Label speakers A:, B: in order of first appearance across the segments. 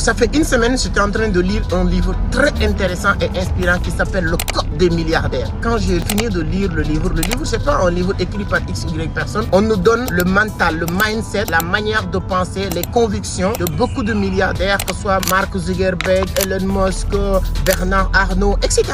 A: Ça fait une semaine, j'étais en train de lire un livre très intéressant et inspirant qui s'appelle Le Code des milliardaires. Quand j'ai fini de lire le livre, c'est pas un livre écrit par XY personne. On nous donne le mental, le mindset, la manière de penser, les convictions de beaucoup de milliardaires, que ce soit Mark Zuckerberg, Elon Musk, Bernard Arnault, etc.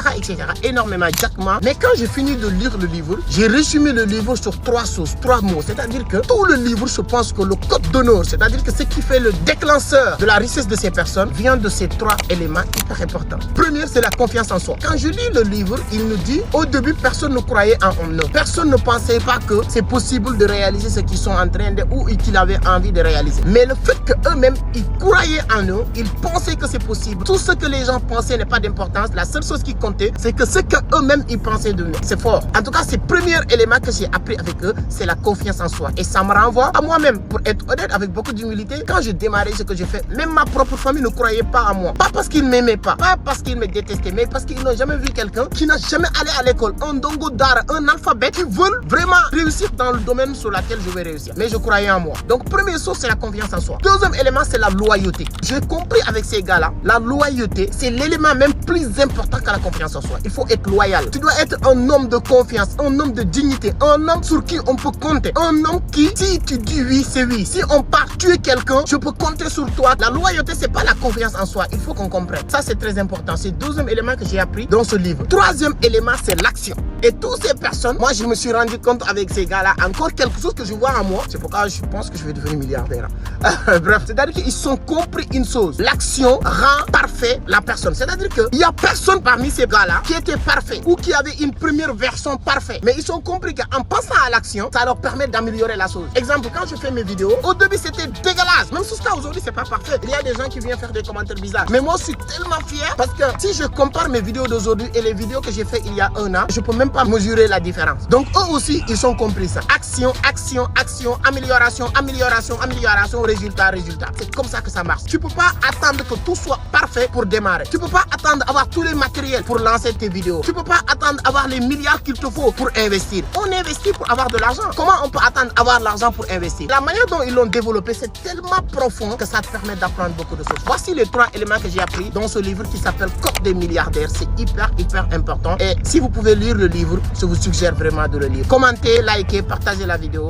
A: Énormément, Jack Ma. Mais quand j'ai fini de lire le livre, j'ai résumé le livre sur 3 choses, 3 mots. C'est-à-dire que tout le livre, je pense que le code d'honneur, c'est-à-dire que ce qui fait le déclencheur de la richesse de ces personnes, vient de ces 3 éléments hyper importants. Premier, c'est la confiance en soi. Quand je lis le livre, il nous dit, au début, personne ne croyait en eux. Personne ne pensait pas que c'est possible de réaliser ce qu'ils sont en train de, ou qu'ils avaient envie de réaliser. Mais le fait qu'eux-mêmes, ils croyaient en eux, ils pensaient que c'est possible. Tout ce que les gens pensaient n'est pas d'importance. La seule chose qui comptait, c'est que ce qu'eux-mêmes, ils pensaient de nous. C'est fort. En tout cas, c'est le premier élément que j'ai appris avec eux, c'est la confiance en soi. Et ça me renvoie à moi-même. Pour être honnête, avec beaucoup d'humilité, quand je démarrais ce que j'ai fait, même ma propre famille ne croyait pas en moi. Pas parce qu'ils ne m'aimaient pas parce qu'ils me détestaient, mais parce qu'ils n'ont jamais vu quelqu'un qui n'a jamais allé à l'école, un dongo d'art, un alphabet, qui veulent vraiment réussir dans le domaine sur lequel je vais réussir. Mais je croyais en moi. Donc, première chose, c'est la confiance en soi. Deuxième élément, c'est la loyauté. J'ai compris avec ces gars-là, la loyauté, c'est l'élément même plus important que la confiance en soi. Il faut être loyal. Tu dois être un homme de confiance, un homme de dignité, un homme sur qui on peut compter, un homme qui, si tu dis oui, c'est oui. Si on part tuer quelqu'un, je peux compter sur toi. La loyauté, c'est pas la confiance en soi. Il faut qu'on comprenne. Ça, c'est très important. C'est le deuxième élément que j'ai appris dans ce livre. Troisième élément, c'est l'action. Et toutes ces personnes, moi, je me suis rendu compte avec ces gars-là, encore quelque chose que je vois en moi. C'est pourquoi je pense que je vais devenir milliardaire. Bref, c'est-à-dire qu'ils ont compris une chose. L'action rend parfait la personne. C'est-à-dire qu'il n'y a personne parmi ces gars-là qui était parfait ou qui avait une première version parfaite. Mais ils ont compris qu'en passant à l'action, ça leur permet d'améliorer la chose. Exemple, quand je fais mes vidéos, au début, c'était dégueulasse. Même jusqu'à aujourd'hui, c'est pas parfait. Il y a des gens qui viennent faire des commentaires bizarres. Mais moi, je suis tellement fier parce que si je compare mes vidéos d'aujourd'hui et les vidéos que j'ai fait il y a un an, je peux même pas mesurer la différence. Donc, eux aussi, ils ont compris ça. Action, amélioration, résultat. C'est comme ça que ça marche. Tu peux pas attendre que tout soit parfait pour démarrer. Tu peux pas attendre d'avoir tous les matériels pour lancer tes vidéos. Tu peux pas attendre d'avoir les milliards qu'il te faut pour investir. On investit pour avoir de l'argent. Comment on peut attendre d'avoir l'argent pour investir? La manière dont ils l'ont développé, c'est tellement profond que ça te permet d'apprendre beaucoup de choses. Voici les 3 éléments que j'ai appris dans ce livre qui s'appelle Code des milliardaires. C'est hyper important. Et si vous pouvez lire le livre, je vous suggère vraiment de le lire. Commentez, likez, partagez la vidéo.